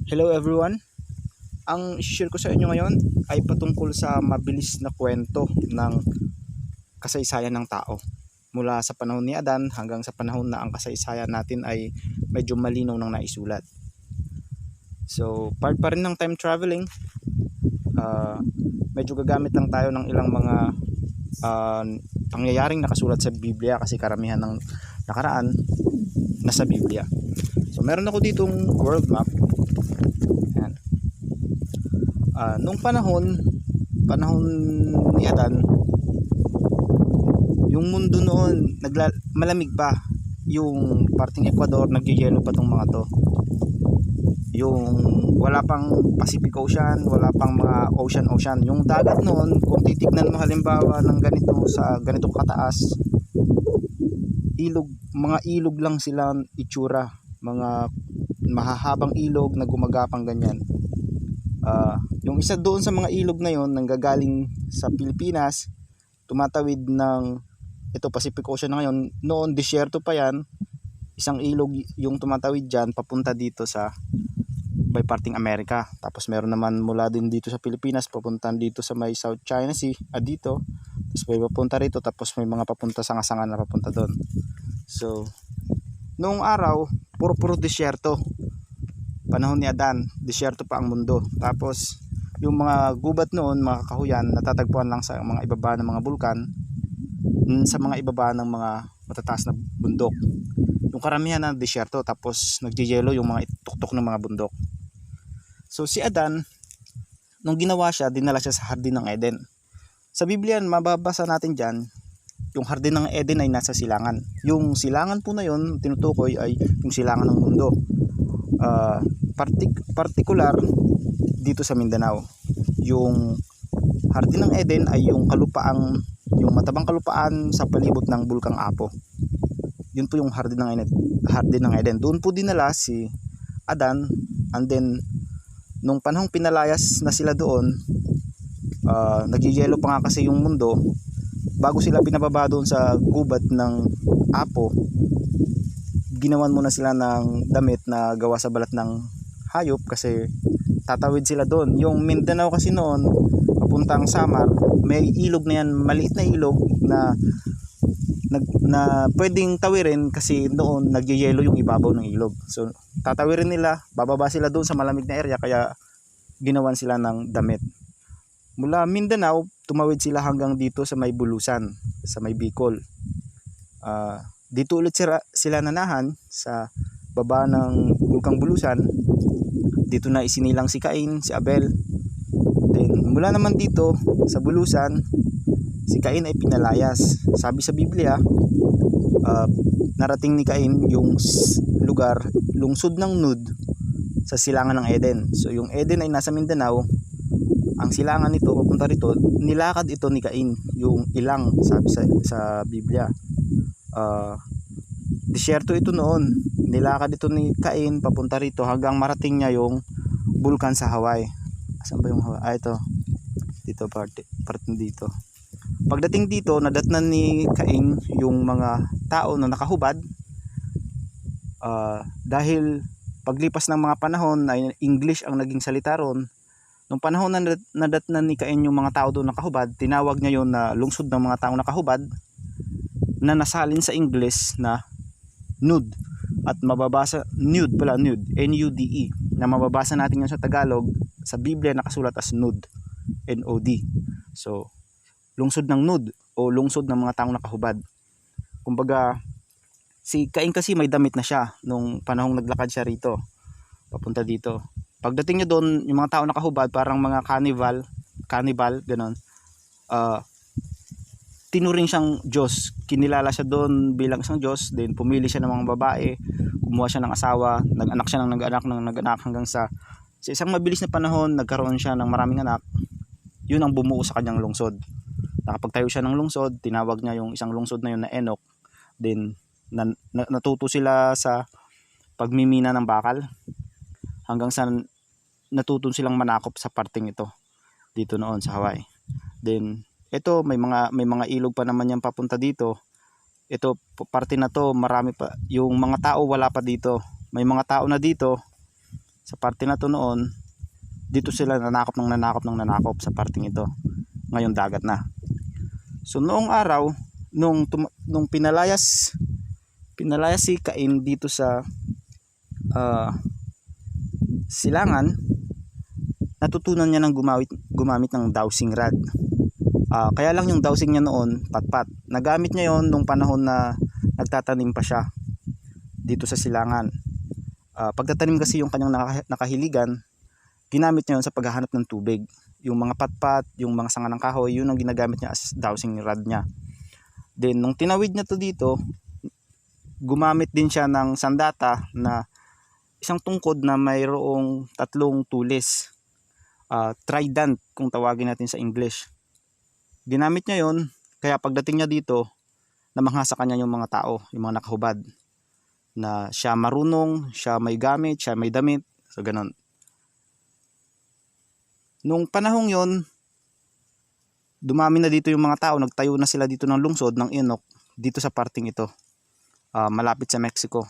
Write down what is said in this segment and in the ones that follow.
Hello everyone. Ang share ko sa inyo ngayon ay patungkol sa mabilis na kwento ng kasaysayan ng tao. Mula sa panahon ni Adan hanggang sa panahon na ang kasaysayan natin ay medyo malinaw nang naisulat. So, part pa rin ng time traveling. Medyo gagamit lang tayo ng ilang mga pangyayaring nakasulat sa Biblia kasi karamihan ng nakaraan nasa Biblia. So, meron ako ditong world map. Ayan. Nung panahon ni Adan, yung mundo noon malamig pa. Yung parting Ecuador, nagyayelo pa tong mga to. Yung wala pang Pacific Ocean, wala pang mga ocean. Yung dagat noon, kung titignan mo halimbawa ng ganito sa ganito kataas, mga ilog lang sila itsura, mga mahahabang ilog na gumagapang ganyan. Yung isa doon sa mga ilog na yon nanggagaling sa Pilipinas, tumatawid ng ito Pacific Ocean na ngayon. Noon disyerto pa yan, isang ilog yung tumatawid dyan papunta dito sa by parting Amerika. Tapos meron naman mula din dito sa Pilipinas papunta dito sa may South China Sea, dito. Tapos may papunta rito, tapos may mga papunta sanga-sanga na papunta doon. So noong araw puro disyerto. Panahon ni Adan, disyerto pa ang mundo. Tapos yung mga gubat noon, mga kahuyan, natatagpuan lang sa mga ibaba ng mga bulkan, sa mga ibaba ng mga matataas na bundok. Yung karamihan na disyerto, tapos nagyayelo yung mga tuktok ng mga bundok. So si Adan, nung ginawa siya, dinala siya sa Hardin ng Eden. Sa Biblia, mababasa natin dyan, yung Hardin ng Eden ay nasa silangan. Yung silangan po na yun, tinutukoy ay yung silangan ng mundo. Particular dito sa Mindanao. Yung Hardin ng Eden ay yung matabang kalupaan sa palibot ng Bulkang Apo. Yun po yung Hardin ng Eden. Doon po dinala si Adan, and then nung panahong pinalayas na sila doon, nagyayelo pa nga kasi yung mundo. Bago sila pinababa doon sa gubat ng Apo, ginawan muna sila ng damit na gawa sa balat ng hayop kasi tatawid sila doon. Yung Mindanao kasi noon papuntang Samar, may ilog na yan, maliit na ilog na pwedeng tawirin kasi noon nagyayelo yung ibabaw ng ilog. So tatawirin nila, bababa sila doon sa malamig na area, kaya ginawan sila ng damit. Mula Mindanao tumawid sila hanggang dito sa may Bulusan, sa may Bicol. Dito ulit sila nanahan sa baba ng Bulkang Bulusan. Dito na isinilang si Cain, si Abel. Then mula naman dito sa Bulusan, si Cain ay pinalayas. Sabi sa Biblia, narating ni Cain yung lugar, lungsod ng Nod, sa silangan ng Eden. So yung Eden ay nasa Mindanao. Ang silangan nito papunta rito, nilakad ito ni Cain, yung ilang, sabi sa Biblia. Disyerto ito noon, nilakad ito ni Cain papunta rito hanggang marating niya yung bulkan sa Hawaii. Saan ba yung Hawaii? Ito, dito parte dito. Pagdating dito, nadatnan ni Cain yung mga tao na nakahubad. Dahil paglipas ng mga panahon ay English ang naging salita ron. Nung panahon na nadatnan ni Cain yung mga tao doon nakahubad, tinawag niya yon na lungsod ng mga taong nakahubad, na nasalin sa English na Nud, at mababasa Nud, N-U-D-E, na mababasa natin yun sa Tagalog. Sa Biblia nakasulat as Nud, N-O-D. So lungsod ng Nud o lungsod ng mga taong nakahubad. Kumbaga si Cain kasi may damit na siya nung panahong naglakad siya rito papunta dito. Pagdating niya doon, yung mga tao nakahubad parang mga cannibal ganon. Tinuring siyang Diyos, kinilala siya doon bilang isang Diyos. Then pumili siya ng mga babae, kumuha siya ng asawa, nag-anak siya ng nag-anak hanggang sa isang mabilis na panahon nagkaroon siya ng maraming anak. Yun ang bumuo sa kanyang lungsod. Nakapagtayo siya ng lungsod, tinawag niya yung isang lungsod na yun na Enoch. Then natuto sila sa pagmimina ng bakal hanggang sa natuto silang manakop sa parting ito dito noon sa Hawaii. Then ito may mga ilog pa naman yan papunta dito. Ito parte na to, marami pa. Yung mga tao wala pa dito. May mga tao na dito Sa parte na to noon, dito sila nanakop sa parting ito. Ngayon dagat na. So noong araw, nung pinalayas si Cain dito sa silangan, natutunan niya ng gumamit ng dowsing rod. Kaya lang yung dowsing niya noon, patpat. Nagamit niya yon nung panahon na nagtatanim pa siya dito sa silangan. Pagtatanim kasi yung kanyang nakahiligan, ginamit niya yon sa paghahanap ng tubig. Yung mga patpat, yung mga sanga ng kahoy, yun ang ginagamit niya as dowsing rod niya. Then nung tinawid niya to dito, gumamit din siya ng sandata na isang tungkod na mayroong 3 tulis. Trident kung tawagin natin sa English. Ginamit niya yon, kaya pagdating niya dito, namangha sa kanya yung mga tao, yung mga nakahubad, na siya marunong, siya may gamit, siya may damit, so ganun. Nung panahong yon, dumami na dito yung mga tao, nagtayo na sila dito ng lungsod ng Enoch, dito sa parting ito, malapit sa Mexico.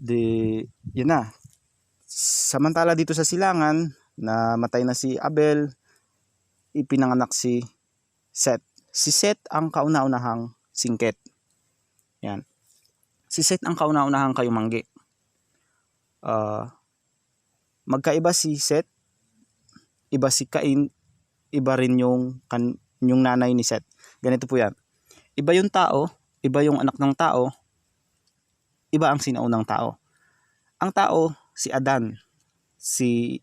Yun na. Samantala dito sa silangan, na matay na si Abel, ipinanganak si Seth. Si Seth ang kauna-unahang singket. Yan. Si Seth ang kauna-unahang kayumanggi. Magkaiba si Seth, iba si Cain, iba rin yung nanay ni Seth. Ganito po yan. Iba yung tao, iba yung anak ng tao, iba ang sinaunang tao. Ang tao, si Adan, si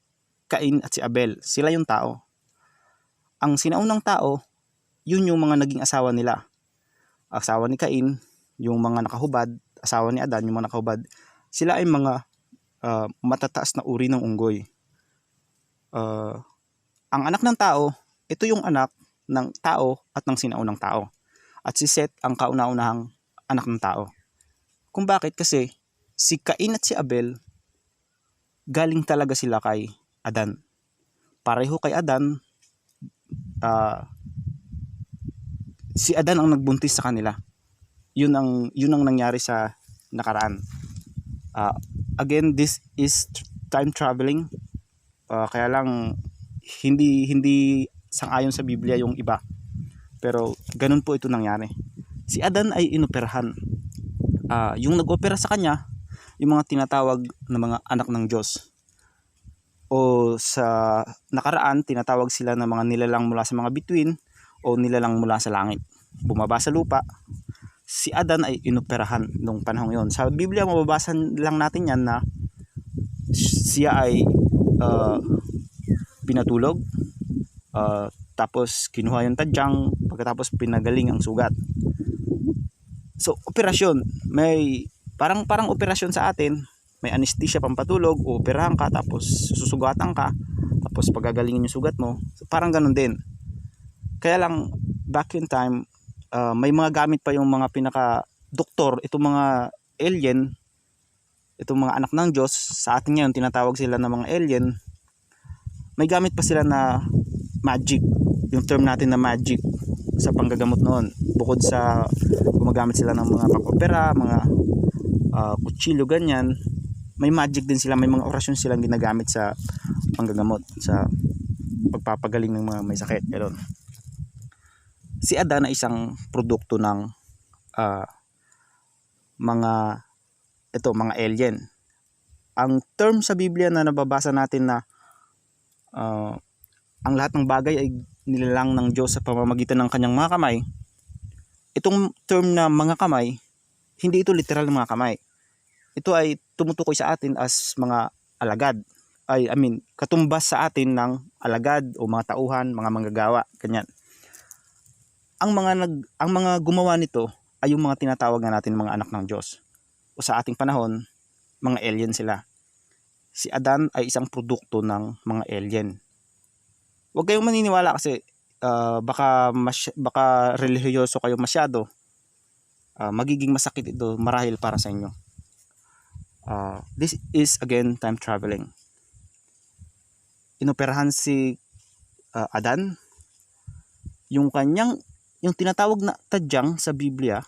Cain at si Abel, sila yung tao. Ang sinaunang tao, yun yung mga naging asawa nila. Asawa ni Cain, yung mga nakahubad, asawa ni Adan, yung mga nakahubad, sila ay mga matataas na uri ng unggoy. Ang anak ng tao, ito yung anak ng tao at ng sinaunang tao. At si Seth ang kauna-unahang anak ng tao. Kung bakit? Kasi si Cain at si Abel, galing talaga sila kay Adan. Pareho kay Adan, si Adan ang nagbuntis sa kanila. Yun ang nangyari sa nakaraan. Again, this is time traveling. Kaya lang hindi sang-ayon sa Biblia yung iba. Pero ganun po ito nangyari. Si Adan ay inoperahan. Yung nag-opera sa kanya, yung mga tinatawag na mga anak ng Diyos. O sa nakaraan, tinatawag sila na mga nilalang mula sa mga bituin o nilalang mula sa langit. Bumaba sa lupa. Si Adan ay inoperahan nung panahon yon. Sa Biblia, mababasa lang natin yan na siya ay pinatulog, tapos kinuha yung tadyang, pagkatapos pinagaling ang sugat. So, operasyon. May parang operasyon sa atin. May anesthesia pampatulog, operahan ka, tapos susugatan ka, tapos pagagalingin yung sugat mo. So, parang ganun din. Kaya lang, back in time, may mga gamit pa yung mga pinaka-doktor, itong mga alien, itong mga anak ng Diyos, sa atin ngayon, tinatawag sila na mga alien, may gamit pa sila na magic, yung term natin na magic sa panggagamot noon. Bukod sa gumagamit sila ng mga pag-opera, mga kutsilyo, ganyan, may magic din sila, may mga orasyon silang ginagamit sa panggagamot, sa pagpapagaling ng mga may sakit. Ganun. Si Adan ay isang produkto ng mga alien. Ang term sa Biblia na nababasa natin na ang lahat ng bagay ay nilalang ng Diyos sa pamamagitan ng kanyang mga kamay, itong term na mga kamay, hindi ito literal ng mga kamay. Ito ay tumutukoy sa atin as mga alagad. Katumbas sa atin ng alagad o mga tauhan, mga manggagawa, ganyan. Ang mga gumawa nito ay yung mga tinatawag na natin mga anak ng Diyos. O sa ating panahon, mga alien sila. Si Adan ay isang produkto ng mga alien. Huwag kayong maniniwala kasi baka relihiyoso kayo masyado. Magiging masakit ito marahil para sa inyo. This is again time traveling. Inoperahan si Adan. Yung tinatawag na tadyang sa Biblia,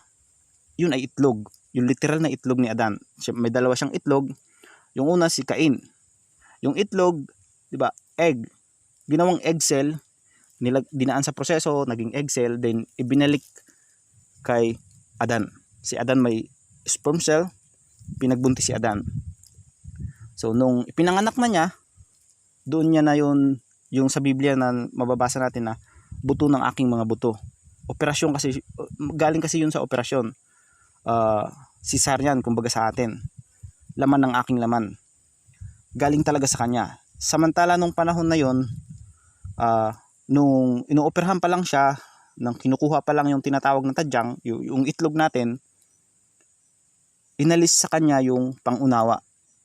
yun ay itlog. Yung literal na itlog ni Adan. May dalawa siyang itlog. Yung una si Cain. Yung itlog, 'di ba? Egg. Ginawang egg cell, dinaan sa proseso, naging egg cell, then ibinalik kay Adan. Si Adan may sperm cell, pinagbuntis si Adan. So nung ipinanganak na niya, doon niya na yung sa Biblia na mababasa natin na buto ng aking mga buto. Operasyon kasi, galing kasi yun sa operasyon. Cesarean kumbaga sa atin. Laman ng aking laman. Galing talaga sa kanya. Samantala nung panahon na yon, nung inooperahan pa lang siya, nang kinukuha pa lang yung tinatawag na tadyang, yung itlog natin, inalis sa kanya yung pangunawa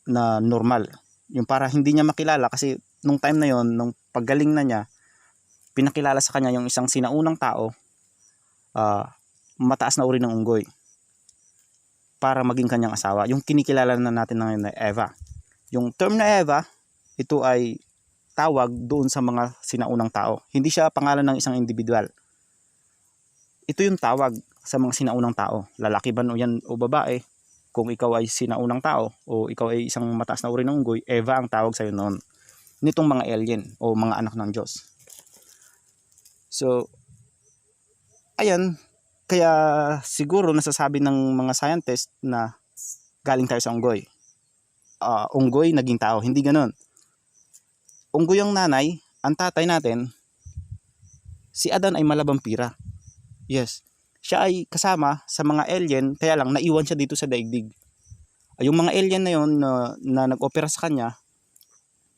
na normal. Yung para hindi niya makilala, kasi nung time na yon, nung paggaling na niya, pinakilala sa kanya yung isang sinaunang tao, mataas na uri ng unggoy, para maging kanyang asawa. Yung kinikilala na natin ngayon na Eva. Yung term na Eva, ito ay tawag doon sa mga sinaunang tao. Hindi siya pangalan ng isang individual. Ito yung tawag sa mga sinaunang tao. Lalaki ba yan o babae? Kung ikaw ay sinaunang tao o ikaw ay isang mataas na uri ng unggoy, Eva ang tawag sa'yo noon. Nitong mga alien o mga anak ng Diyos. So, ayan, kaya siguro nasasabi ng mga scientist na galing tayo sa unggoy. Unggoy naging tao, hindi ganoon. Unggoy ang nanay, ang tatay natin, si Adan ay malabampira. Yes, siya ay kasama sa mga alien, kaya lang naiwan siya dito sa daigdig. Yung mga alien na yon na nag-opera sa kanya,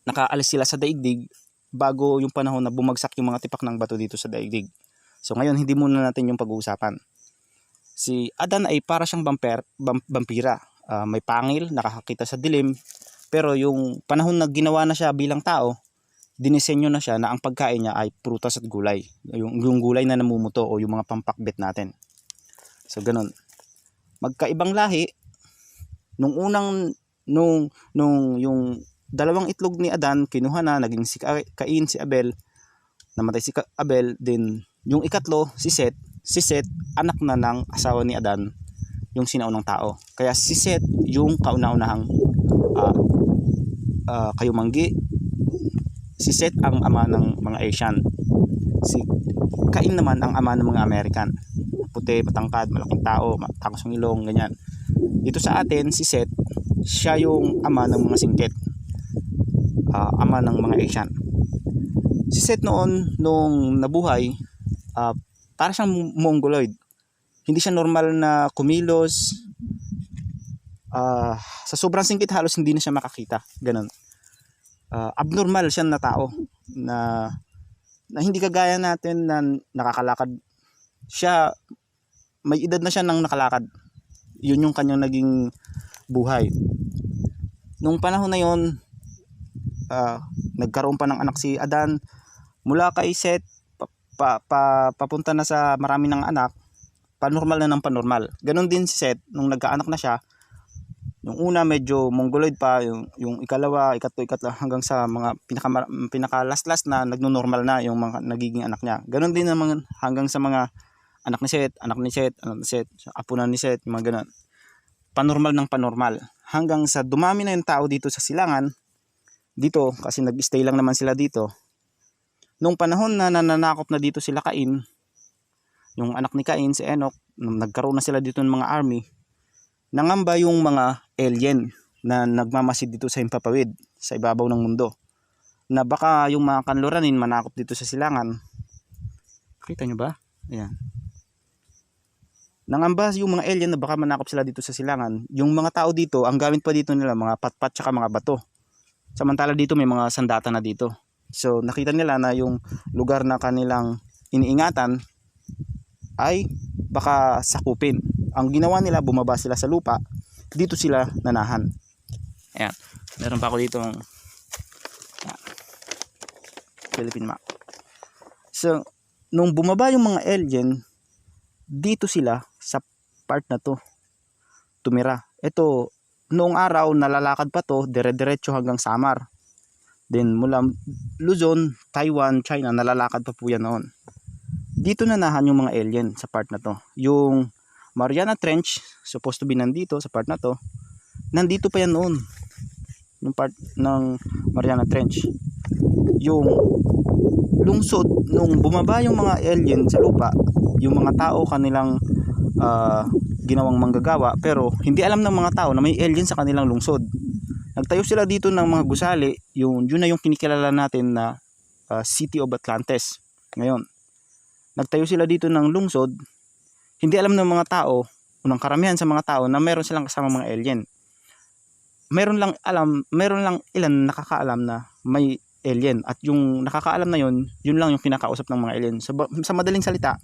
nakaalis sila sa daigdig bago yung panahon na bumagsak yung mga tipak ng bato dito sa daigdig. So ngayon hindi muna natin yung pag-uusapan. Si Adan ay para siyang vampira. May pangil, nakakakita sa dilim, pero yung panahon na ginawa na siya bilang tao, dinisenyo na siya na ang pagkain niya ay prutas at gulay. Yung gulay na namumuto o yung mga pampakbet natin. So ganun. Magkaibang lahi. Nung yung dalawang itlog ni Adan kinuha na, naging si Cain, si Abel, namatay si Abel, din yung ikatlo si Seth. Si Seth anak na ng asawa ni Adan, yung sinaunang tao. Kaya si Seth yung kauna-unahang kayumanggi. Si Seth ang ama ng mga Asian. Si Cain naman ang ama ng mga American. Puti, matangkad, malaking tao, takas ng ilong, ganyan. Dito sa atin, si Seth, siya yung ama ng mga singkit. Ama ng mga Asian. Si Seth noon, nung nabuhay, para siyang mongoloid. Hindi siya normal na kumilos. Sa sobrang singkit, halos hindi na siya makakita. Ganun. Abnormal siya na tao na hindi kagaya natin na nakakalakad. Siya, may edad na siya nang nakalakad. Yun yung kanyang naging buhay. Nung panahon na yun, nagkaroon pa ng anak si Adan. Mula kay Seth, papunta na sa marami ng anak, panormal na ng panormal. Ganon din si Seth, nung nagkaanak na siya, yung una medyo mongoloid pa, yung ikalawa, ikatlo hanggang sa mga pinaka last na nagno-normal na yung mga nagiging anak niya. Ganon din naman hanggang sa mga anak ni Seth, apo na ni Seth, mga ganon. Panormal ng panormal. Hanggang sa dumami na yung tao dito sa silangan, dito kasi nag-stay lang naman sila dito. Nung panahon na nananakop na dito sila Cain, yung anak ni Cain, si Enoch, nung nagkaroon na sila dito ng mga army, nangamba yung mga alien na nagmamasid dito sa himpapawid, sa ibabaw ng mundo, na baka yung mga kanluranin manakop dito sa silangan. Kita nyo ba? Ayan. Nangamba yung mga alien na baka manakop sila dito sa silangan. Yung mga tao dito, ang gamit pa dito nila mga patpat tsaka mga bato. Samantala dito may mga sandata na dito. So nakita nila na yung lugar na kanilang iniingatan ay baka sakupin. Ang ginawa nila, bumaba sila sa lupa, dito sila nanahan. Ayan, meron pa ako dito Philippine map. So nung bumaba yung mga alien, dito sila sa part na to tumira. Ito, noong araw nalalakad pa to dire-diretso hanggang Samar. Then mula Luzon, Taiwan, China, nalalakad pa po yan noon. Dito nanahan yung mga alien sa part na to. Yung Mariana Trench, supposed to be nandito sa part na to, nandito pa yan noon. yung part ng Mariana Trench. Yung lungsod, nung bumaba yung mga alien sa lupa, yung mga tao kanilang ginawang manggagawa, pero hindi alam ng mga tao na may alien sa kanilang lungsod. Nagtayo sila dito ng mga gusali, yun na yung kinikilala natin na City of Atlantis ngayon. Nagtayo sila dito ng lungsod, hindi alam ng mga tao, unang karamihan sa mga tao, na meron silang kasama mga alien. Meron lang ilan nakakaalam na may alien, at yung nakakaalam na yun lang yung kinakausap ng mga alien. Sa madaling salita,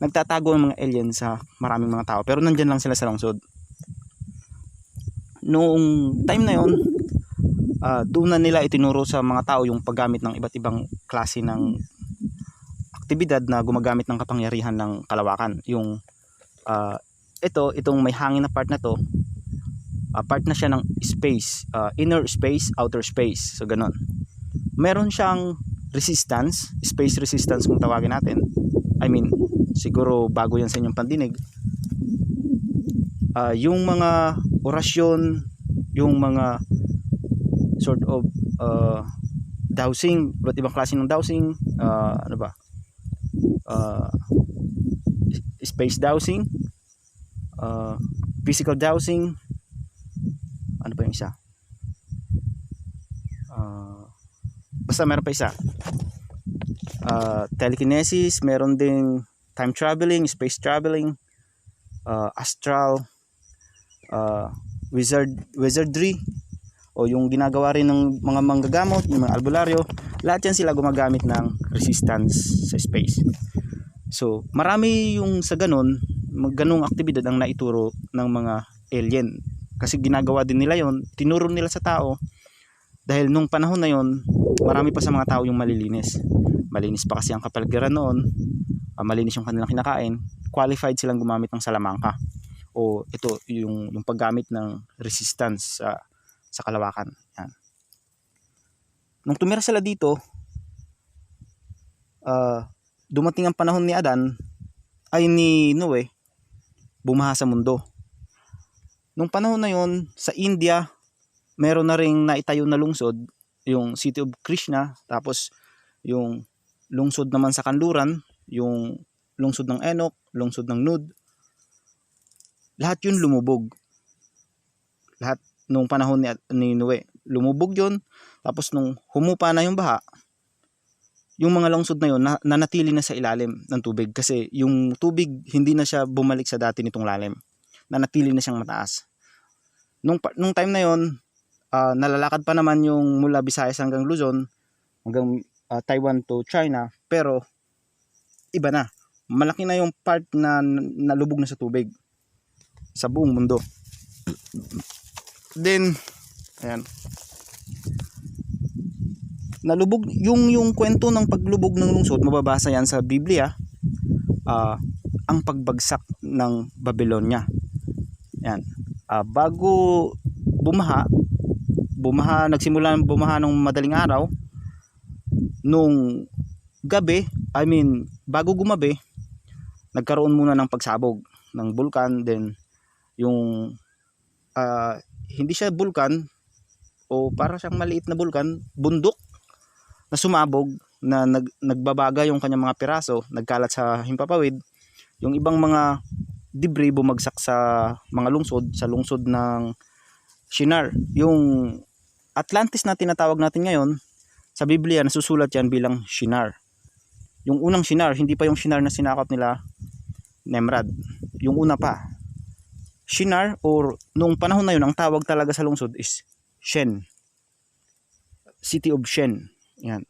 nagtatago ang mga alien sa maraming mga tao, pero nandyan lang sila sa lungsod. Noong time na yun, doon na nila itinuro sa mga tao yung paggamit ng iba't ibang klase ng aktibidad na gumagamit ng kapangyarihan ng kalawakan. Yung itong may hangin na part na to, part na siya ng space, inner space, outer space. So ganon. Meron siyang resistance, space resistance kung tawagin natin. I mean, siguro bago yan sa inyong pandinig. Yung mga orasyon, yung mga sort of dowsing, iba't ibang klase ng dowsing, ano ba? Space dowsing, physical dowsing, ano pa yung isa? Basta meron pa isa. Telekinesis, meron ding time traveling, space traveling, astral, wizardry, o yung ginagawa rin ng mga manggagamot, yung mga albularyo. Lahat yan sila gumagamit ng resistance sa space. So marami yung sa ganong aktibidad ang naituro ng mga alien, kasi ginagawa din nila yon, tinuro nila sa tao. Dahil nung panahon na yon, marami pa sa mga tao yung malinis pa kasi ang kapaligiran noon, malinis yung kanilang kinakain, qualified silang gumamit ng salamangka, o ito yung paggamit ng resistance sa kalawakan. Yan. Nung tumira sila dito, dumating ang panahon ni Noe, bumaha sa mundo. Nung panahon na yon, sa India, meron na ring naitayo na lungsod, yung City of Krishna. Tapos yung lungsod naman sa Kanluran, yung lungsod ng Enoch, lungsod ng Nud, lahat yun lumubog. Lahat nung panahon ni Noe, lumubog yun. Tapos nung humupa na yung baha, yung mga lungsod na yun nanatili na sa ilalim ng tubig, kasi yung tubig hindi na siya bumalik sa dati nitong lalim, nanatili na siyang mataas. Nung time na yun, nalalakad pa naman yung mula Visayas hanggang Luzon, hanggang Taiwan to China, pero iba na, malaki na yung part na nalubog na sa tubig sa buong mundo. Then ayan, nalubog yung kwento ng paglubog ng lungsod, mababasa yan sa Biblia. Ang pagbagsak ng Babylonia. Yan. Bago nagsimula bumaha ng madaling araw, nung gabi, bago gumabi, nagkaroon muna ng pagsabog ng bulkan. Then yung hindi siya bulkan, o para siyang maliit na bulkan, bundok na sumabog, na nagbabaga yung kanyang mga piraso, nagkalat sa himpapawid. Yung ibang mga debris bumagsak sa mga lungsod, sa lungsod ng Shinar. Yung Atlantis na tinatawag natin ngayon, sa Biblia nasusulat yan bilang Shinar. Yung unang Shinar, hindi pa yung Shinar na sinakop nila Nemrod. Yung una pa, Shinar, or nung panahon na yun, ang tawag talaga sa lungsod is Shen. City of Shen. Yan.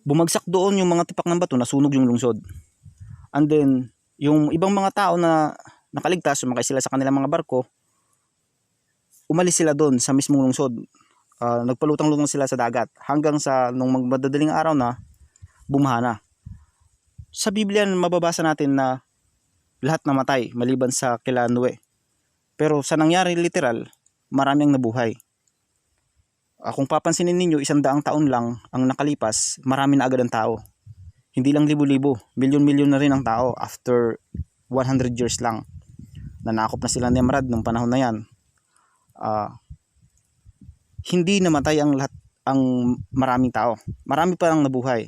Bumagsak doon yung mga tipak ng bato, nasunog yung lungsod. And then yung ibang mga tao na nakaligtas, sumakay sila sa kanilang mga barko, umalis sila doon sa mismong lungsod. Nagpalutang-lutang sila sa dagat hanggang sa nung magmadaling araw na, bumaha na. Sa Biblia mababasa natin na lahat namatay maliban sa kila Noe. Pero sa nangyari literal, marami ang nabuhay. Kung papansinin ninyo, 100 taon lang ang nakalipas, marami na agad ang tao. Hindi lang libo-libo, milyon-milyon na rin ang tao after 100 years lang. Nanakop na sila ni Nemrod nung panahon na yan. hindi namatay ang lahat, ang maraming tao. Marami pa lang nabuhay.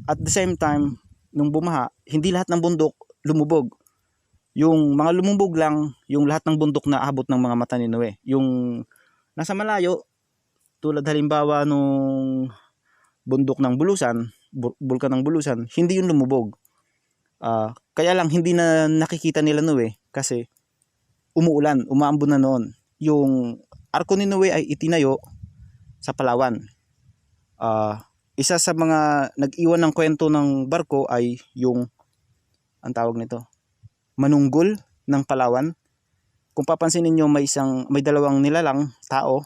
At the same time, nung bumaha, hindi lahat ng bundok lumubog. Yung mga lumubog lang, yung lahat ng bundok na abot ng mga mata ni Noe. Yung nasa malayo, tulad halimbawa nung bundok ng Bulusan, bulkan ng Bulusan, hindi yun lumubog. Kaya lang hindi na nakikita nila Noe kasi umuulan, umaambon na noon. Yung arko ni Noe ay itinayo sa Palawan. Isa sa mga nag-iwan ng kwento ng barko ay yung, ang tawag nito, manunggol ng Palawan. Kung papansin niyo, may dalawang nilalang tao.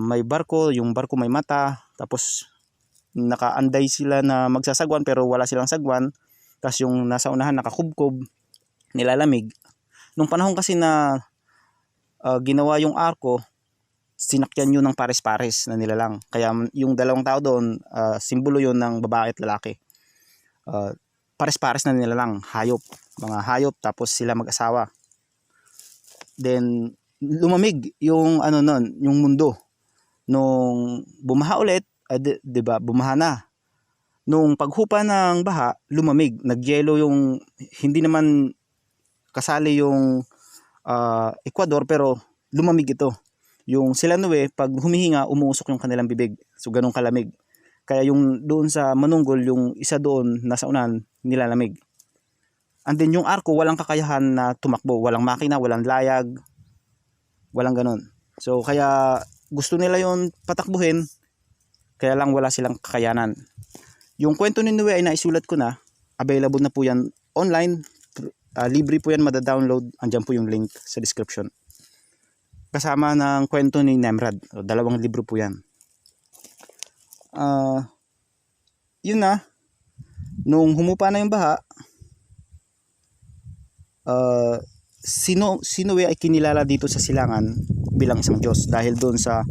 May barko, yung barko may mata, tapos nakaanday sila na magsasagwan pero wala silang sagwan. Tapos yung nasa unahan nakakubkob, nilalamig. Nung panahon kasi na ginawa yung arko, sinakyan yun ng pares-pares na nilalang. Kaya yung dalawang tao doon, simbolo yun ng babae at lalaki. Pares-pares na nilalang, hayop. Mga hayop, tapos sila mag-asawa. Then, lumamig yung ano nun, yung mundo. Nung bumaha ulit, diba, bumaha na. Nung paghupa ng baha, lumamig. Nagyelo yung, hindi naman kasali yung Ecuador, pero lumamig ito. Yung sila Noe, pag humihinga, umuusok yung kanilang bibig. So, ganun kalamig. Kaya yung doon sa manunggol, yung isa doon, nasa unahan, nilalamig. And then yung arko, walang kakayahan na tumakbo. Walang makina, walang layag, walang ganun. So, kaya gusto nila yung patakbuhin, kaya lang wala silang kakayanan. Yung kwento ni Noe ay naisulat ko na. Available na po yan online. Libre po yan, mada-download. Andyan po yung link sa description. Kasama ng kwento ni Nemrod. 2 libro po yan. Yun na. Nung humupa na yung baha, si Noe ay kinilala dito sa silangan bilang isang Diyos. Dahil doon sa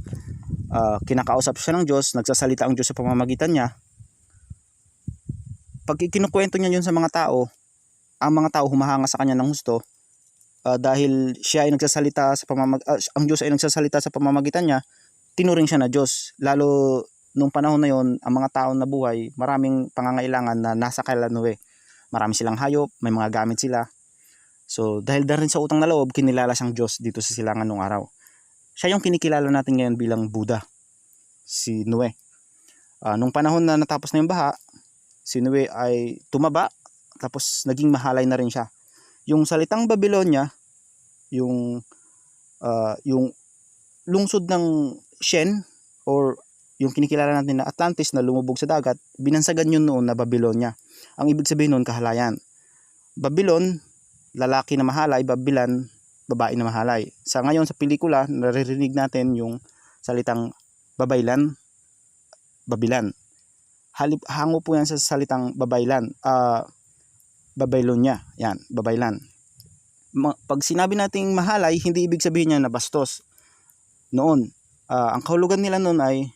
kinakausap siya ng Diyos, nagsasalita ang Diyos sa pamamagitan niya. Pag ikinukwento niya yun sa mga tao, ang mga tao humahanga sa kanya ng husto. Dahil siya ay nagsasalita sa ang Diyos ay nagsasalita sa pamamagitan niya, tinuring siya na Diyos. Lalo nung panahon na yon, ang mga tao na buhay, maraming pangangailangan na nasa kay Noe. Marami silang hayop, may mga gamit sila. So dahil rin sa utang na loob, kinilala siyang Diyos dito sa silangan nung araw. Siya yung kinikilala natin ngayon bilang Buddha, si Noe. Nung panahon na natapos na yung baha, si Noe ay tumaba, tapos naging mahalay na rin siya. Yung salitang Babylonia, yung lungsod ng Shen, or yung kinikilala natin na Atlantis na lumubog sa dagat, binansagan yun noon na Babylonia. Ang ibig sabihin noon, kahalayan. Babylon, lalaki na mahalay. Babylon, babae na mahalay. Sa ngayon sa pelikula, naririnig natin yung salitang babaylan, Babylon. Hango po yan sa salitang babaylan. Babylonia, yan, babaylan. Pag sinabi nating mahalay, hindi ibig sabihin niya na bastos. Noon, ang kahulugan nila noon ay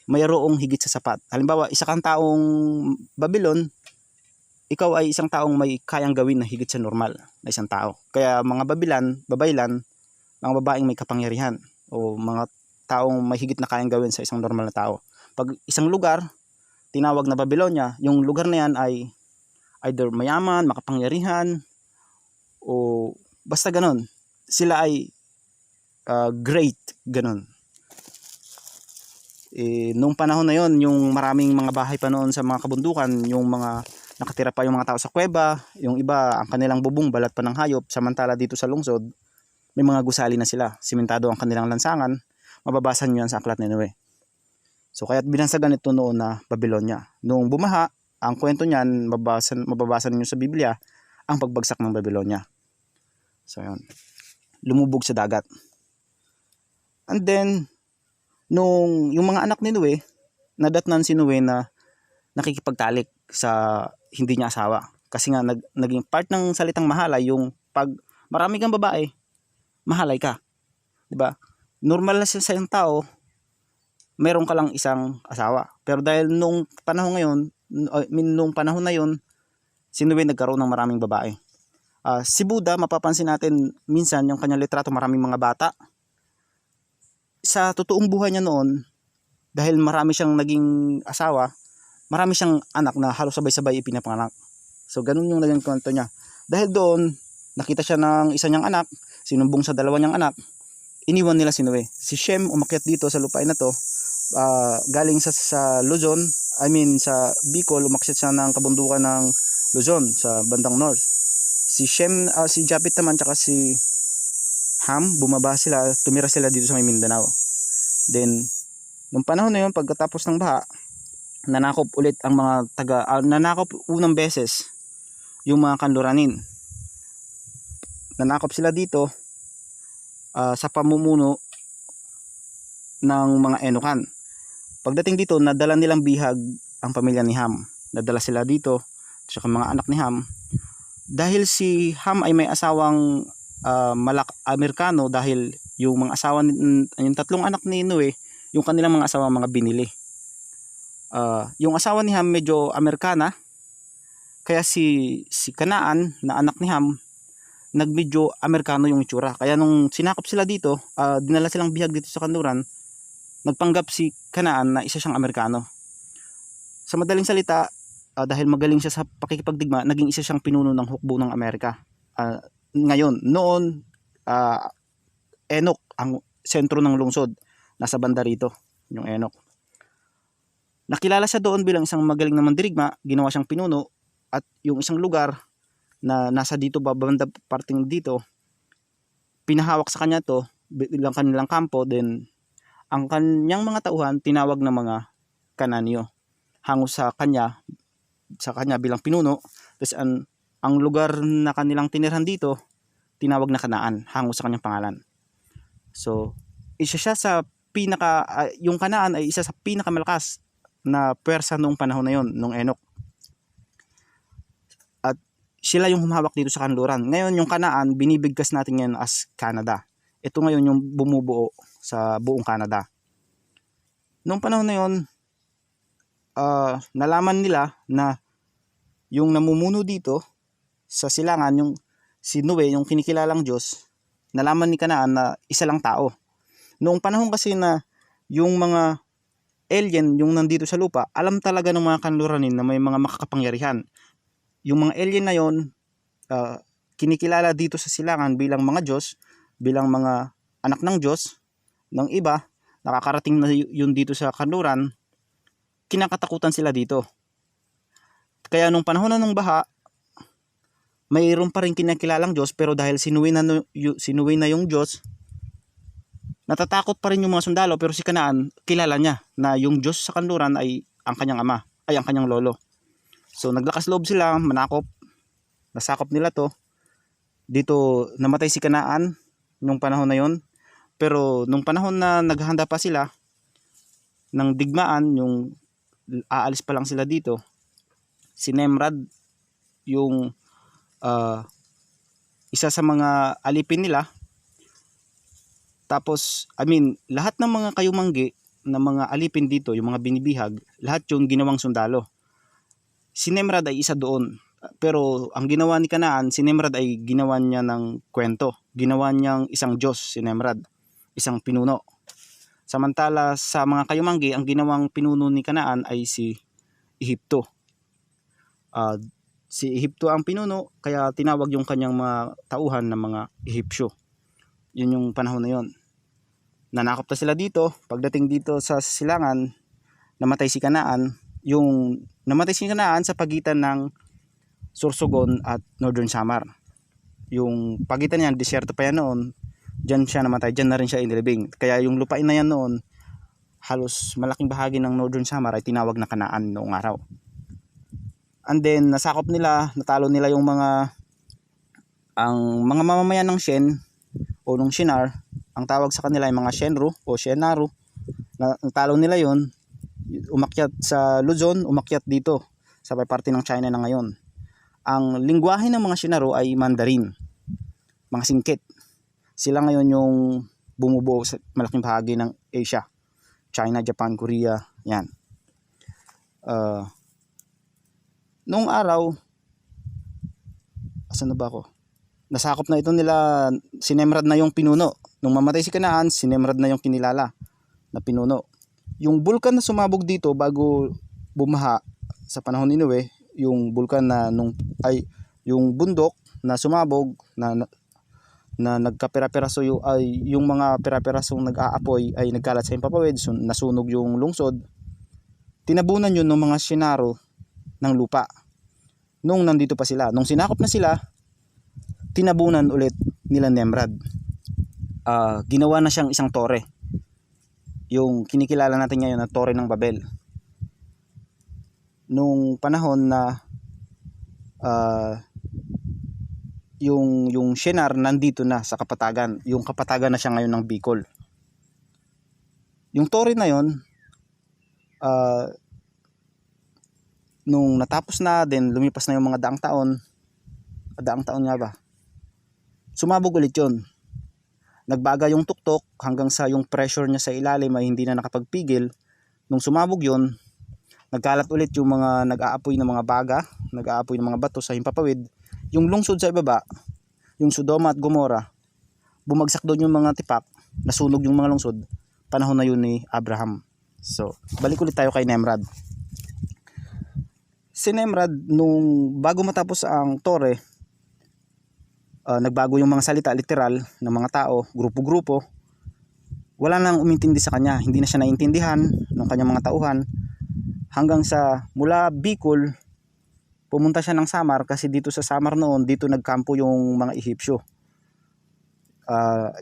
mayroong higit sa sapat. Halimbawa, isa kang taong Babylon, ikaw ay isang taong may kayang gawin na higit sa normal na isang tao. Kaya mga babaylan, mga babaeng may kapangyarihan o mga taong may higit na kayang gawin sa isang normal na tao. Pag isang lugar, tinawag na Babylonia, yung lugar na yan ay either mayaman, makapangyarihan, o basta ganon. Sila ay great, ganon. Nung panahon na yon, yung maraming mga bahay pa noon sa mga kabundukan, yung mga nakatira pa yung mga tao sa kuweba, yung iba ang kanilang bubong balat pa ng hayop, samantala dito sa lungsod, may mga gusali na sila, simentado ang kanilang lansangan, mababasa nyo yan sa aklat ni Noe. So kaya't binansagan ito noon na Babylonia. Nung bumaha, ang kwento niyan, mababasa niyo sa Biblia, ang pagbagsak ng Babylonia. So yun, lumubog sa dagat. And then, nung yung mga anak ni Noe, nadatnan si Noe na nakikipagtalik sa hindi niya asawa. Kasi nga naging part ng salitang mahalay yung pag marami kang babae, mahalay ka. 'Di ba? Normal na sa isang tao, meron ka lang isang asawa. Pero dahil nung panahon na yon, si Noe nagkaroon ng maraming babae. Si Buddha, mapapansin natin minsan yung kanyang litrato, maraming mga bata. sa totoong buhay niya noon, dahil marami siyang naging asawa, marami siyang anak na halos sabay-sabay ipinapanganak. So ganun yung naging kwento niya. Dahil doon, nakita siya ng isa niyang anak, sinumbong sa dalawa niyang anak, iniwan nila si Noe. Si Shem umakyat dito sa lupain na to, galing sa Luzon, sa Bicol, umakyat siya ng kabundukan ng Luzon sa bandang north. Si Shem, si Japet naman tsaka si Ham, bumaba sila, tumira sila dito sa may Mindanao. Then, nung panahon na yun, pagkatapos ng baha, nanakop ulit ang mga nanakop unang beses yung mga Kanluranin. Nanakop sila dito sa pamumuno ng mga Enokan. Pagdating dito, nadala nilang bihag ang pamilya ni Ham. Nadala sila dito, saka mga anak ni Ham. Dahil si Ham ay may asawang Amerikano, dahil yung mga asawa, yung tatlong anak ni Noe, yung kanilang mga asawa mga binili. Yung asawa ni Ham medyo Amerikana, kaya si Kanaan na anak ni Ham, nagmedyo Amerikano yung itsura. Kaya nung sinakop sila dito, dinala silang bihag dito sa kanluran, nagpanggap si Kanaan na isa siyang Amerikano. Sa madaling salita, dahil magaling siya sa pakikipagdigma, naging isa siyang pinuno ng hukbo ng Amerika. Ngayon, noon, Enoch ang sentro ng lungsod, nasa banda rito, yung Enoch. Nakilala siya doon bilang isang magaling na mandirigma, ginawa siyang pinuno, at yung isang lugar na nasa dito, babanda parting dito, pinahawak sa kanya to bilang kanilang kampo. Then ang kanyang mga tauhan tinawag na mga Kananyo, hango sa kanya bilang pinuno. Tapos ang lugar na kanilang tinirhan dito, tinawag na Kanaan, hango sa kanyang pangalan. So isa siya sa yung Kanaan ay isa sa pinakamalakas na pwersa noong panahon na yon, noong Enoch. At sila yung humahawak dito sa kanluran. Ngayon yung Kanaan, binibigkas natin ngayon as Canada. Ito ngayon yung bumubuo sa buong Canada. Noong panahon na yon, nalaman nila na yung namumuno dito sa silangan, yung si Noe, yung kinikilalang Diyos, nalaman ni Kanaan na isa lang tao. Noong panahon kasi na yung mga alien yung nandito sa lupa, alam talaga ng mga kanluranin na may mga makakapangyarihan. Yung mga alien na yon, kinikilala dito sa silangan bilang mga Diyos, bilang mga anak ng Diyos. Ng iba, nakakarating na yun dito sa kanluran, kinakatakutan sila dito. Kaya nung panahon na ng baha, mayroon pa rin kinikilalang Diyos, pero dahil sinuwi na yung Diyos, natatakot pa rin yung mga sundalo. Pero si Kanaan, kilala niya na yung Diyos sa kanluran ay ang kanyang ama, ay ang kanyang lolo. So naglakas loob sila, manakop, nasakop nila to. Dito namatay si Kanaan nung panahon na yon. Pero nung panahon na naghahanda pa sila ng digmaan, yung aalis pa lang sila dito, si Nemrad, yung isa sa mga alipin nila. Tapos, lahat ng mga kayumanggi na mga alipin dito, yung mga binibihag, lahat yung ginawang sundalo. Si Nemrad ay isa doon. Pero ang ginawa ni Kanaan, si Nemrad ay ginawa niya ng kwento. Ginawa niyang isang Diyos, si Nemrad. Isang pinuno. Samantala sa mga kayumanggi, ang ginawang pinuno ni Kanaan ay si Ehipto. Si Ehipto ang pinuno, kaya tinawag yung kanyang mga tauhan na mga Ehipsyo. Yun yung panahon na yon. Nanakop na sila dito. Pagdating dito sa silangan, namatay si Kanaan. Yung namatay si Kanaan sa pagitan ng Sorsogon at Northern Samar. Yung pagitan niyan, disyerto pa yan noon. Diyan siya namatay, diyan na rin siya inilibing. Kaya yung lupain na yan noon, halos malaking bahagi ng Northern Samar ay tinawag na Kanaan noong araw. And then nasakop nila, natalo nila yung mga mamamayan ng Shen o nung Shinar. Ang tawag sa kanila ay mga Shenru o Shenaru. Natalo nila yon, umakyat sa Luzon, umakyat dito sa parte ng China na ngayon. Ang lingwahe ng mga Shenaru ay Mandarin, mga singkit. Sila ngayon yung bumubuo sa malaking bahagi ng Asia, China, Japan, Korea, yan. Noong araw, asan na ba ako? Nasakop na ito nila, si Nemrad na yung pinuno. Nung mamatay si Kanaan, si Nemrad na yung kinilala. na pinuno. Yung bulkan na sumabog dito bago bumaha sa panahon ni Noe, yung bulkan na yung bundok na sumabog na nagkapira-piraso yung mga pira-pirasong nag-aapoy ay nagkalat sa himpapawid, nasunog yung lungsod. Tinabunan yun ng mga Shinaro ng lupa nung nandito pa sila. Nung sinakop na sila, tinabunan ulit nila Nemrod. Ginawa na siyang isang tore, yung kinikilala natin ngayon na Tore ng Babel. Nung panahon na yung Shinar nandito na sa Kapatagan, yung Kapatagan na siya ngayon ng Bicol. Yung tore na yon, nung natapos na din, lumipas na yung mga daang taon nga ba, sumabog ulit yun. Nagbaga yung tuktok hanggang sa yung pressure niya sa ilalim ay hindi na nakapagpigil. Nung sumabog yun, nagkalat ulit yung mga nag-aapoy ng mga baga, nag-aapoy ng mga bato sa himpapawid. Yung lungsod sa ibaba, yung Sodoma at Gomora, bumagsak doon yung mga tipak, nasunog yung mga lungsod. Panahon na yun ni Abraham. So, balik ulit tayo kay Nemrod. Si Nemrod, nung bago matapos ang tore, nagbago yung mga salita literal ng mga tao, grupo-grupo. Wala nang umintindi sa kanya, hindi na siya naintindihan ng kanyang mga tauhan. Hanggang sa mula Bicol, pumunta siya ng Samar, kasi dito sa Samar noon, dito nagkampo yung mga Ehipsyo.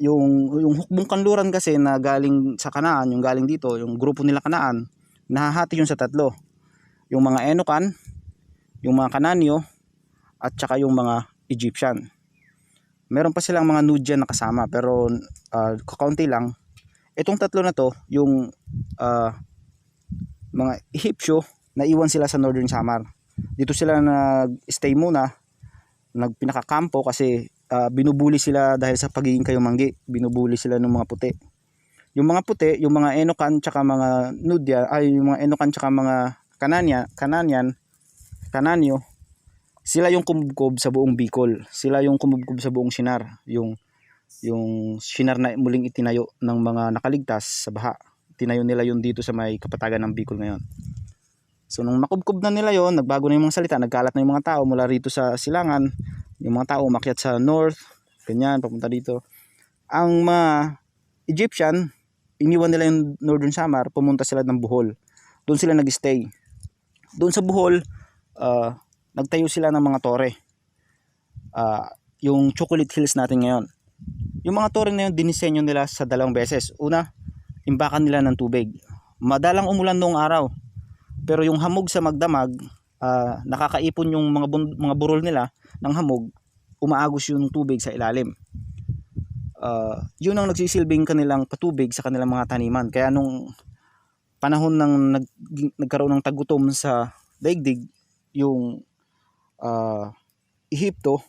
Yung hukbong kanluran kasi na galing sa Kanaan, yung galing dito, yung grupo nila Kanaan, nahahati yun sa tatlo. Yung mga Enokan, yung mga Kananyo, at saka yung mga Egyptian. Meron pa silang mga Nudian na kasama, pero kakaunti lang. Itong tatlo na to, yung mga Ehipsyo, naiwan sila sa Northern Samar. Dito sila nag-stay muna, nagpinakakampo kasi binubuli sila dahil sa pagiging kayumanggi. Binubuli sila ng mga puti. Yung mga puti, yung mga Enokan tsaka mga Nudia, yung mga Enokan tsaka mga Kananyo, sila yung kumubkob sa buong Bicol. Sila yung kumubkob sa buong Shinar. Yung Shinar na muling itinayo ng mga nakaligtas sa baha. Tinayo nila yun dito sa may Kapatagan ng Bicol ngayon. So nung makubkob na nila yon, nagbago na yung mga salita, nagkalat na yung mga tao mula rito sa silangan. Yung mga tao umakyat sa north, ganyan, papunta dito. Ang mga Egyptian, iniwan nila yung Northern Samar, pumunta sila ng Bohol. Doon sila nag-stay. Doon sa Bohol, nagtayo sila ng mga tore. Yung Chocolate Hills natin ngayon. Yung mga tore na yun, dinisenyo nila sa dalawang beses. Una, imbakan nila ng tubig. Madalang umulan noong araw. Pero yung hamog sa magdamag, nakakaipon yung mga burol nila ng hamog, umaagos yung tubig sa ilalim. Yun ang nagsisilbing kanilang patubig sa kanilang mga taniman. Kaya nung panahon ng nagkaroon ng tagutom sa daigdig, yung Ehipto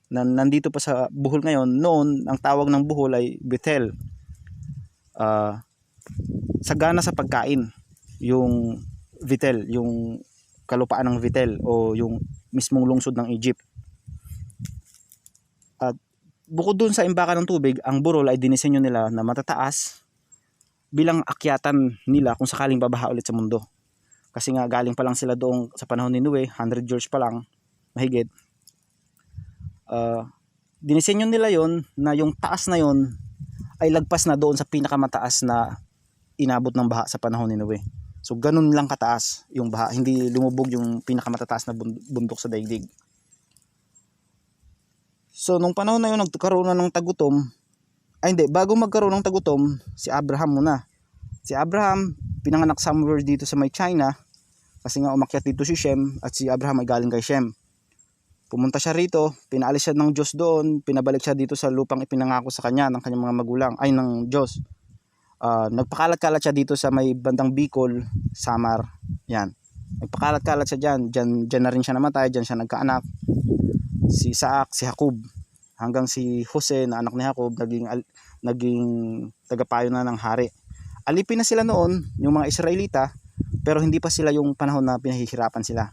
na nandito pa sa Bohol ngayon, noon ang tawag ng Bohol ay Bethel. Sagana sa pagkain yung Vitel, yung kalupaan ng Vitel o yung mismong lungsod ng Egypt. At bukod dun sa imbakan ng tubig, ang burol ay dinisenyo nila na matataas bilang akyatan nila kung sakaling babaha ulit sa mundo. Kasi nga galing pa lang sila doon sa panahon ni Noe, 100 years pa lang, mahigit. Dinisenyo nila yon na yung taas na yon ay lagpas na doon sa pinakamataas na inabot ng baha sa panahon ni Noe. So ganun lang kataas yung baha, hindi lumubog yung pinakamatataas na bundok sa daigdig. So nung panahon na yun nagkaroon na ng tagutom, bago magkaroon ng tagutom, si Abraham muna. Si Abraham pinanganak somewhere dito sa may China, kasi nga umakyat dito si Shem, at si Abraham ay galing kay Shem. Pumunta siya rito, pinaalis siya ng Diyos doon, pinabalik siya dito sa lupang ipinangako sa kanya ng kanyang mga magulang, ng Diyos. Nagpakalat-kalat siya dito sa may bandang Bicol, Samar. Yan. Nagpakalat-kalat siya diyan na rin siya namatay, diyan siya nagkaanak. Si Isaac, si Jacob, hanggang si Jose na anak ni Jacob naging tagapayo na ng hari. Alipin na sila noon, yung mga Israelita, pero hindi pa sila yung panahon na pinahihirapan sila.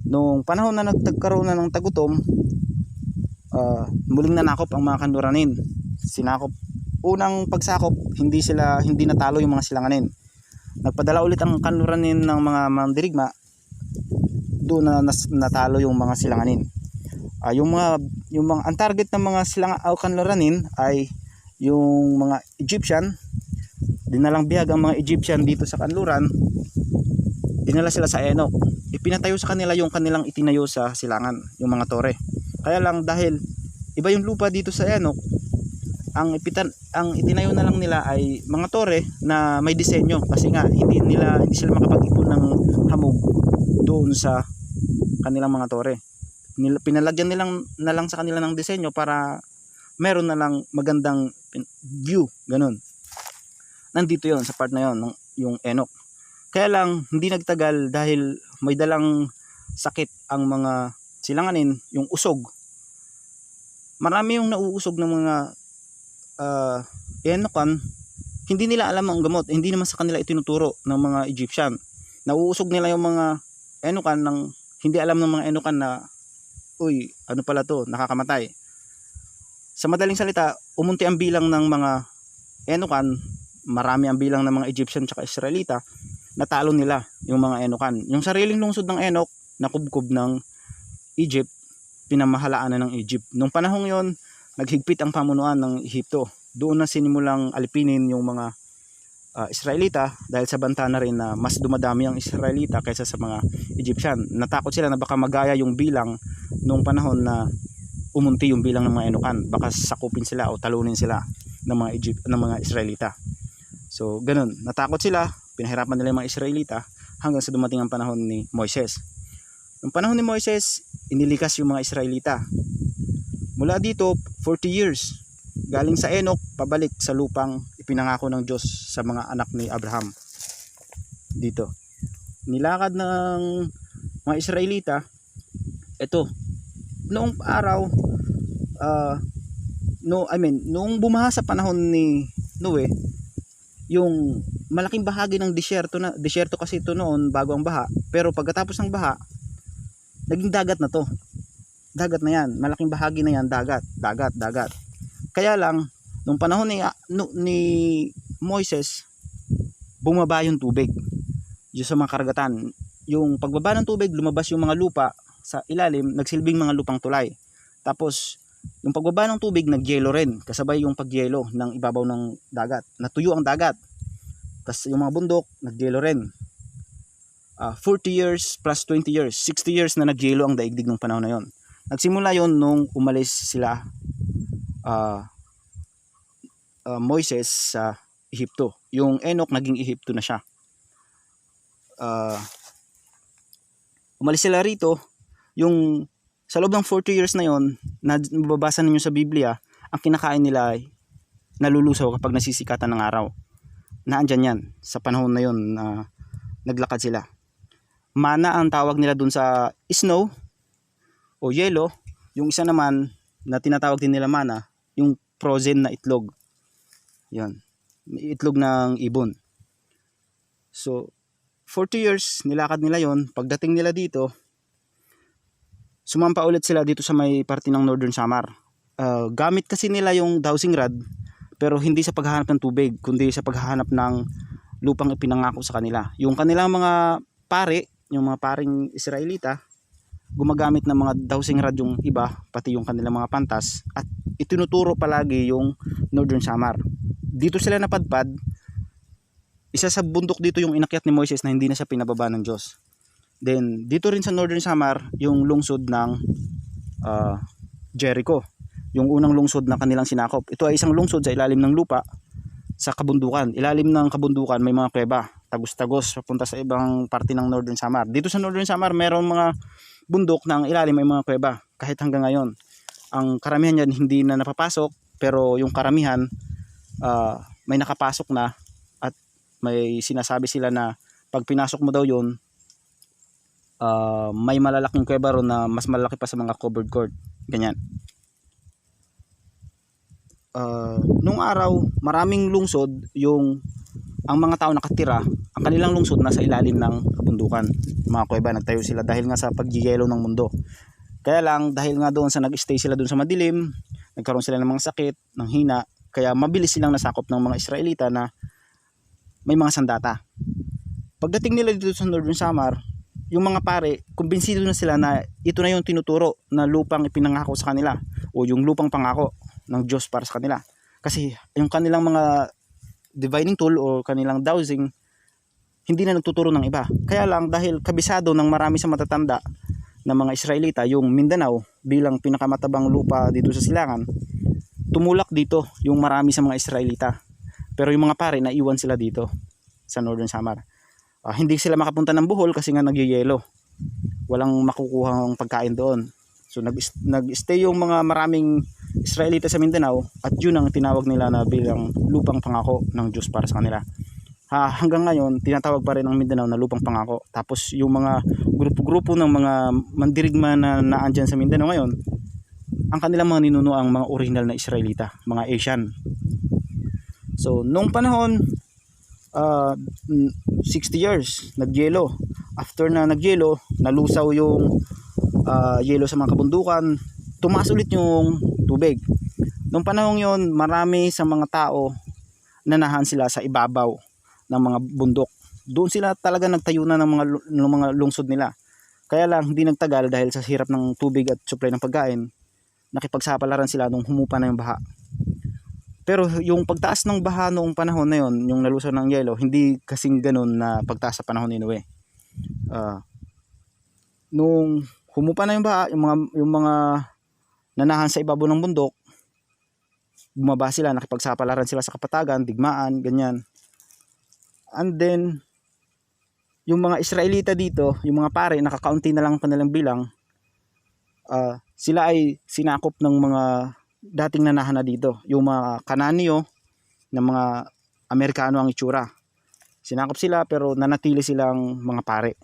Nung panahon na nagkaroon na ng tagutom, muling nanakop ang mga kanluranin. Sinakop unang pagsakop, hindi natalo yung mga silanganin. Nagpadala ulit ang kanluranin ng mga mandirigma, doon na natalo yung mga silanganin. Ang target ng mga kanluranin ay yung mga Egyptian. Dinalang bihag ang mga Egyptian dito sa kanluran, dinala sila sa Enoch. Ipinatayo sa kanila yung kanilang itinayo sa silangan, yung mga tore. Kaya lang dahil iba yung lupa dito sa Enoch, ang itinayo na lang nila ay mga tore na may disenyo, kasi nga hindi sila makapag-ipon ng hamog doon sa kanilang mga tore. Pinalagyan na lang sa kanila ng disenyo para meron na lang magandang view, ganun. Nandito yon sa part na yon ng yung Enoch. Kaya lang hindi nagtagal dahil may dalang sakit ang mga silanganin, yung usog. Marami yung nauusog ng mga Enokan, hindi nila alam ang gamot, hindi naman sa kanila itinuturo ng mga Egyptian. Nauusog nila yung mga Enokan hindi alam ng mga Enokan na uy, ano pala to, nakakamatay. Sa madaling salita, umunti ang bilang ng mga Enokan, marami ang bilang ng mga Egyptian at Israelita, natalo nila yung mga Enokan. Yung sariling lungsod ng Enoch, nakubkob ng Egypt, pinamahalaan na ng Egypt. Nung panahong yon, naghigpit ang pamunuan ng Ehipto. Doon na sinimulang alipinin yung mga Israelita dahil sa banta na rin na mas dumadami ang Israelita kaysa sa mga Egyptian. Natakot sila na baka magaya yung bilang nung panahon na umunti yung bilang ng mga Enokan. Baka sakupin sila o talunin sila ng mga Israelita. So ganun, natakot sila, pinahirapan nila yung mga Israelita hanggang sa dumating ang panahon ni Moises. Yung panahon ni Moises, inilikas yung mga Israelita. Mula dito, 40 years. Galing sa Enoch, pabalik sa lupang ipinangako ng Diyos sa mga anak ni Abraham. Dito. Nilakad ng mga Israelita, ito, noong araw, noong bumaha sa panahon ni Noe, yung malaking bahagi ng disyerto kasi ito noon bago ang baha, pero pagkatapos ng baha, naging dagat na to. Dagat na yan, malaking bahagi na yan, dagat. Kaya lang, nung panahon ni Moises, bumaba yung tubig yung sa mga karagatan. Yung pagbaba ng tubig, lumabas yung mga lupa sa ilalim, nagsilbing mga lupang tulay. Tapos, yung pagbaba ng tubig, nagyelo rin, kasabay yung pagyelo ng ibabaw ng dagat. Natuyo ang dagat. Tapos yung mga bundok, nagyelo rin. 40 years plus 20 years, 60 years na nagyelo ang daigdig ng panahon na yon. Nagsimula yon nung umalis sila Moises sa Ehipto. Yung Enoch naging Ehipto na siya. Umalis sila rito, yung sa loob ng 40 years na yon, na mababasa ninyo sa Biblia, ang kinakain nila ay nalulusaw kapag nasisikatan ng araw. Naandyan yan sa panahon na yon na naglakad sila. Mana ang tawag nila dun sa snow o yelo. Yung isa naman na tinatawag din nila mana, yung frozen na itlog. Yan. Itlog ng ibon. So, 40 years nilakad nila yon. Pagdating nila dito, sumampa ulit sila dito sa may parte ng Northern Samar. Gamit kasi nila yung dowsing rod, pero hindi sa paghahanap ng tubig, kundi sa paghahanap ng lupang ipinangako sa kanila. Yung kanilang mga pare, yung mga paring Israelita, gumagamit ng mga dowsing rod yung iba, pati yung kanilang mga pantas, at itinuturo palagi yung Northern Samar. Dito sila napadpad. Isa sa bundok dito yung inakyat ni Moises na hindi na siya pinababa ng Diyos. Then dito rin sa Northern Samar yung lungsod ng Jericho, yung unang lungsod na kanilang sinakop. Ito ay isang lungsod sa ilalim ng lupa, sa kabundukan. Ilalim ng kabundukan may mga kuweba, tagos-tagos papunta sa ibang parte ng Northern Samar. Dito sa Northern Samar meron mga bundok na ang ilalim may mga kuweba. Kahit hanggang ngayon, ang karamihan yan hindi na napapasok, pero yung karamihan may nakapasok na, at may sinasabi sila na pag pinasok mo daw yun, may malalaking kuweba ron na mas malaki pa sa mga covered court. Ganyan. Nung araw, maraming lungsod ang mga tao nakatira, ang kanilang lungsod nasa ilalim ng kabundukan. Mga kuweba, nagtayo sila dahil nga sa pagyelo ng mundo. Kaya lang, dahil nga doon sa nag-stay sila doon sa madilim, nagkaroon sila ng mga sakit, ng hina, Kaya mabilis silang nasakop ng mga Israelita na may mga sandata. Pagdating nila dito sa Northern Samar, yung mga pare, kumbinsido na sila na ito na yung tinuturo na lupang ipinangako sa kanila o yung lupang pangako ng Diyos para sa kanila. Kasi yung kanilang mga divining tool o kanilang dowsing hindi na nagtuturo ng iba. Kaya lang dahil kabisado ng marami sa matatanda na mga Israelita yung Mindanao bilang pinakamatabang lupa dito sa silangan, tumulak dito yung marami sa mga Israelita. Pero yung mga pare naiwan sila dito sa Northern Samar. Hindi sila makapunta ng Bohol kasi nga nagyayelo. Walang makukuhang pagkain doon. So nag-stay yung mga maraming Israelita sa Mindanao at yun ang tinawag nila na bilang lupang pangako ng Diyos para sa kanila. Hanggang ngayon tinatawag pa rin ang Mindanao na lupang pangako. Tapos yung mga grupo-grupo ng mga mandirigma na naandyan sa Mindanao ngayon, ang kanilang mga ninuno ang mga original na Israelita, mga Asian. So nung panahon 60 years nagyelo. After na nagyelo, nalusaw yung yelo sa mga kabundukan, tumaas ulit yung tubig. Nung panahon yon, marami sa mga tao nanahan sila sa ibabaw ng mga bundok. Doon sila talaga nagtayo na ng mga lungsod nila. Kaya lang hindi nagtagal dahil sa hirap ng tubig at supply ng pagkain, nakipagsapalaran sila nung humupa na yung baha. Pero yung pagtaas ng baha noong panahon na yon, yung nalusaw ng yelo, hindi kasing ganun na pagtaas sa panahon ni Noe. Nung humupa na yung baha, yung mga nanahan sa ibabaw ng bundok, bumaba sila, nakipagsapalaran sila sa kapatagan, digmaan, ganyan. And then yung mga Israelita dito, yung mga pare, nakakaunti na lang kanilang bilang, sila ay sinakop ng mga dating nanahan na dito, yung mga Kananyo na mga Amerikano ang itsura. Sinakop sila pero nanatili silang mga pare.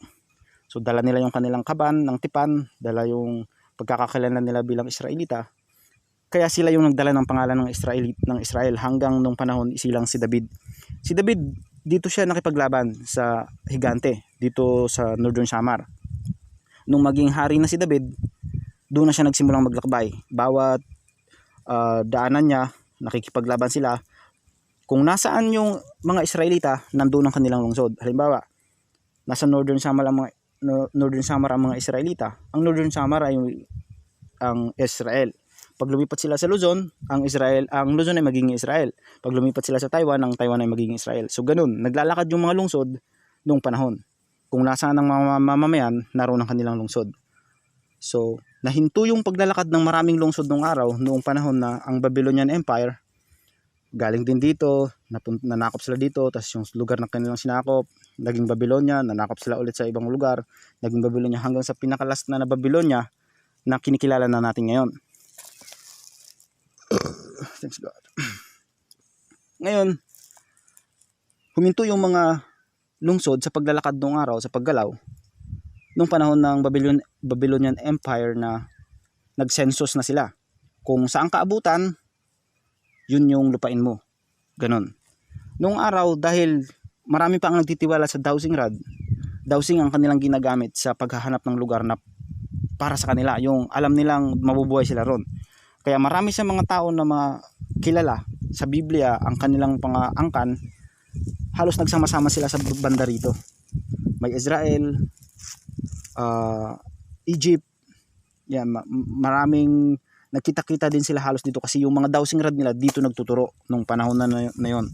So dala nila yung kanilang kaban ng tipan, dala yung pagkakakilanlan nila bilang Israelita. Kaya sila yung nagdala ng pangalan ng Israel hanggang nung panahon isilang si David. Si David, dito siya nakipaglaban sa higante dito sa Northern Samar. Nung maging hari na si David, doon na siya nagsimulang maglakbay. Bawat daanan niya, nakikipaglaban sila. Kung nasaan yung mga Israelita, nandoon ang kanilang lungsod. Halimbawa, nasa Northern Samar ang mga Israelita. Ang Northern Samar ay ang Israel. Pag lumipat sila sa Luzon, ang Luzon ay magiging Israel. Pag lumipat sila sa Taiwan, ang Taiwan ay magiging Israel. So ganun, naglalakad yung mga lungsod noong panahon. Kung nasaan ang mga mamamayan, naroon ang kanilang lungsod. So nahinto yung paglalakad ng maraming lungsod noong araw, noong panahon na ang Babylonian Empire galing din dito, nanakop sila dito, tapos yung lugar na kanilang sinakop, naging Babylonia, nanakop sila ulit sa ibang lugar, naging Babylonia hanggang sa pinakalast na Babylonia na kinikilala na natin ngayon. Thanks God. Ngayon, huminto yung mga lungsod sa paglalakad noong araw, sa paggalaw, nung panahon ng Babylonian Empire na nag-census na sila. Kung saan kaabutan, yun yung lupain mo. Ganon. Noong araw, dahil marami pa ang nagtitiwala sa dowsing rod, dowsing ang kanilang ginagamit sa paghahanap ng lugar na para sa kanila. Yung alam nilang mabubuhay sila ron. Kaya marami sa mga tao na mga kilala sa Biblia, ang kanilang pang-angkan, halos nagsama-sama sila sa banda rito. May Israel, Egypt, yan, maraming nagkita-kita din sila halos dito kasi yung mga dowsing rod nila dito nagtuturo nung panahon na yon.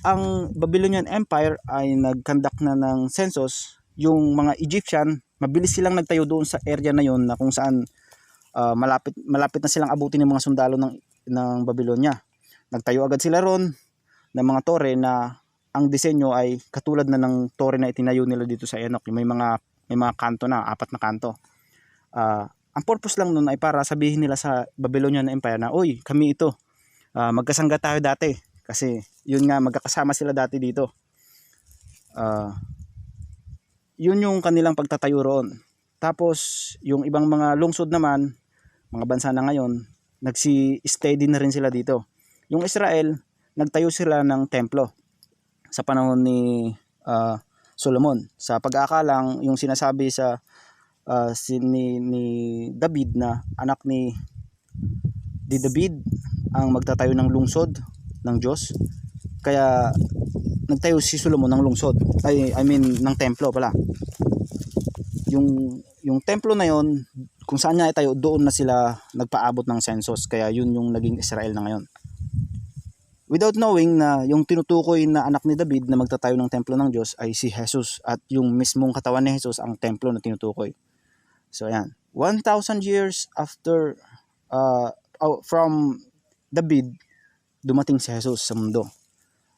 Ang Babylonian Empire ay nag-conduct na ng census, yung mga Egyptian, mabilis silang nagtayo doon sa area na yon na kung saan malapit na silang abutin ng mga sundalo ng Babylonia. Nagtayo agad sila ron ng mga tore na ang disenyo ay katulad na ng tore na itinayo nila dito sa Enoch. May mga kanto na, 4 na kanto. Ang purpose lang nun ay para sabihin nila sa Babylonian Empire na, "Oy, kami ito. Magkasangga tayo dati." Kasi yun nga, magkakasama sila dati dito. Yun yung kanilang pagtatayo roon. Tapos yung ibang mga lungsod naman, mga bansa na ngayon, nagsi-stay din na rin sila dito. Yung Israel, nagtayo sila ng templo sa panahon ni Solomon. Sa pag-aakalang, yung sinasabi sa ni David na anak ni David ang magtatayo ng lungsod ng Diyos. Kaya nagtayo si Solomon ng lungsod, I mean ng templo pala. Yung templo na yon, kung saan niya itayo, doon na sila nagpaabot ng census. Kaya yun yung naging Israel na ngayon. Without knowing na yung tinutukoy na anak ni David na magtatayo ng templo ng Diyos ay si Jesus, at yung mismong katawan ni Jesus ang templo na tinutukoy. So ayan, 1,000 years after from David, dumating si Jesus sa mundo.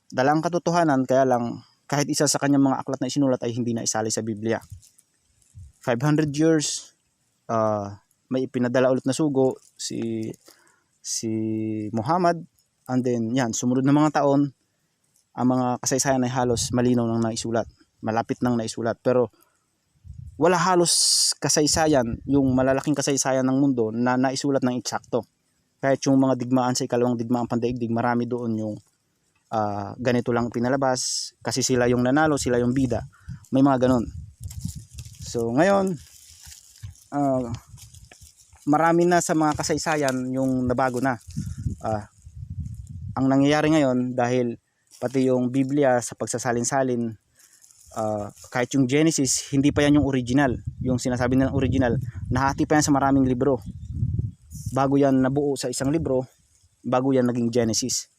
Dalang katotohanan, kaya lang kahit isa sa kanyang mga aklat na isinulat ay hindi na isali sa Biblia. 500 years, may ipinadala ulit na sugo si Muhammad, and then yan, sumunod na mga taon, ang mga kasaysayan ay halos malinaw nang naisulat, malapit nang naisulat, pero wala halos kasaysayan, yung malalaking kasaysayan ng mundo na naisulat ng eksakto. Kahit yung mga digmaan sa ikalawang digmaang pandaigdig, marami doon yung ganito lang pinalabas kasi sila yung nanalo, sila yung bida, may mga ganon. So ngayon, marami na sa mga kasaysayan yung nabago na. Ang nangyayari ngayon, dahil pati yung Biblia sa pagsasalin-salin, kahit yung Genesis, hindi pa yan yung original. Yung sinasabi nilang original, nahati pa yan sa maraming libro. Bago yan nabuo sa isang libro, bago yan naging Genesis.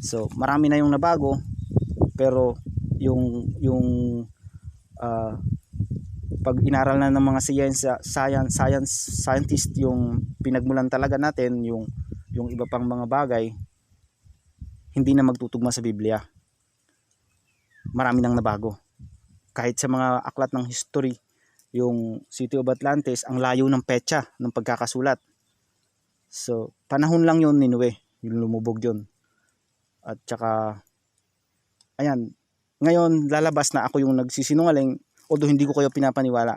So marami na yung nabago, pero yung pag inaral na ng mga scientist yung pinagmulan talaga natin, yung iba pang mga bagay, hindi na magtutugma sa Biblia. Marami nang nabago. Kahit sa mga aklat ng history, yung City of Atlantis, ang layo ng petsa ng pagkakasulat. So panahon lang yun, Ninue, yung lumubog yun. At saka ayan, ngayon lalabas na ako yung nagsisinungaling, although hindi ko kayo pinapaniwala.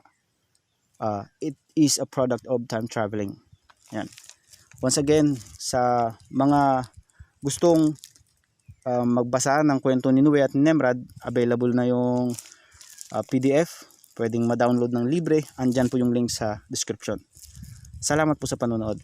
It is a product of time traveling. Yan. Once again, sa mga gustong magbasa ng kwento ni Ninue at ni Nemrad, available na yung PDF. Pwedeng ma-download ng libre. Andyan po yung link sa description. Salamat po sa panonood.